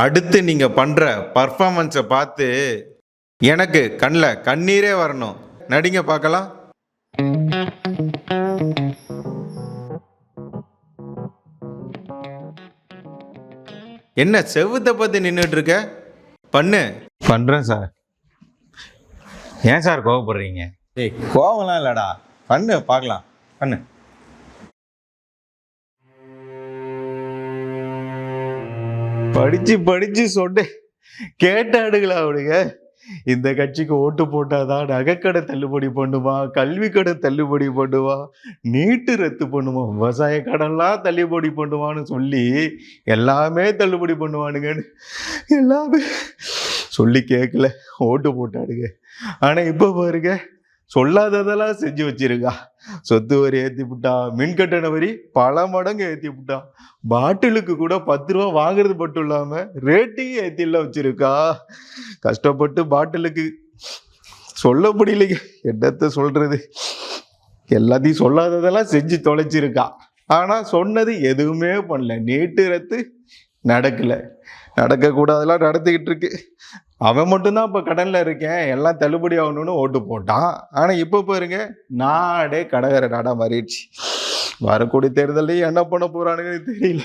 அடுத்து நீங்க பண்ற பர்ஃபார்மன்ஸை பார்த்து எனக்கு கண்ணில் கண்ணீரே வரணும். நடிங்க பார்க்கலாம். என்ன செவுத்தை பத்தி நின்றுட்டு இருக்க? பண்ணு. பண்ணுறேன் சார். ஏன் சார் கோவப்படுறீங்க? ஏய், கோவம்லாம் இல்லடா, பண்ணு பார்க்கலாம். பண்ணு. படிச்சு படிச்சு சொன்னேன், கேட்டாடுங்களா அவனுங்க. இந்த கட்சிக்கு ஓட்டு போட்டாதான் நகைக்கடை தள்ளுபடி பண்ணுமா, கல்வி கடை தள்ளுபடி பண்ணுமா, நீட்டு ரத்து பண்ணுமா, விவசாய கடன்லாம் தள்ளுபடி பண்ணுவான்னு சொல்லி எல்லாமே தள்ளுபடி பண்ணுவானுங்கன்னு எல்லாமே சொல்லி கேட்கல, ஓட்டு போட்டாடுங்க. ஆனா இப்ப பாருங்க, சொல்லாததெல்லாம் செஞ்சு வச்சிருக்கா. சொத்து வரி ஏற்றி விட்டா, மின்கட்டண வரி பல மடங்கு ஏற்றி விட்டா, பாட்டிலுக்கு கூட 10 ரூபா வாங்குறது மட்டும் இல்லாம ரேட்டிங் ஏற்றிலாம் வச்சிருக்கா. கஷ்டப்பட்டு பாட்டிலுக்கு சொல்ல முடியலைங்க, என்னத்த சொல்றது. எல்லாத்தையும் சொல்லாததெல்லாம் செஞ்சு தொலைச்சிருக்கா. ஆனா சொன்னது எதுவுமே பண்ணல. நீட்டு ரத்து நடக்கல, நடக்கக்கூடாதெல்லாம் நடத்திக்கிட்டு இருக்கு. அவன் மட்டும்தான் இப்போ கடனில் இருக்கேன், எல்லாம் தள்ளுபடி ஆகணும்னு ஓட்டு போட்டான். ஆனால் இப்போ பாருங்க, நாடே கடகர நாடாக மாறிடுச்சு. வரக்கூடிய தேர்தலையும் என்ன பண்ண போறானுங்கன்னு தெரியல.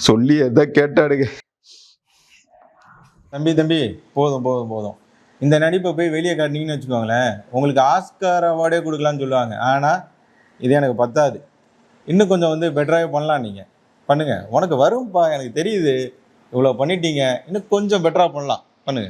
சொல்லி எதை கேட்டாடுங்க. தம்பி தம்பி, போதும் போதும் போதும். இந்த நடிப்பை போய் வெளியே காட்டினீங்கன்னு வச்சுக்கோங்களேன், உங்களுக்கு ஆஸ்கார் அவார்டே கொடுக்கலான்னு சொல்லுவாங்க. ஆனால் இது எனக்கு பத்தாது. இன்னும் கொஞ்சம் பெட்டராகவே பண்ணலாம். நீங்கள் பண்ணுங்க, உனக்கு வரும்ப்பா, எனக்கு தெரியுது. இவ்வளோ பண்ணிட்டீங்க, இன்னும் கொஞ்சம் பெட்டராக பண்ணலாம். பண்ணுங்க.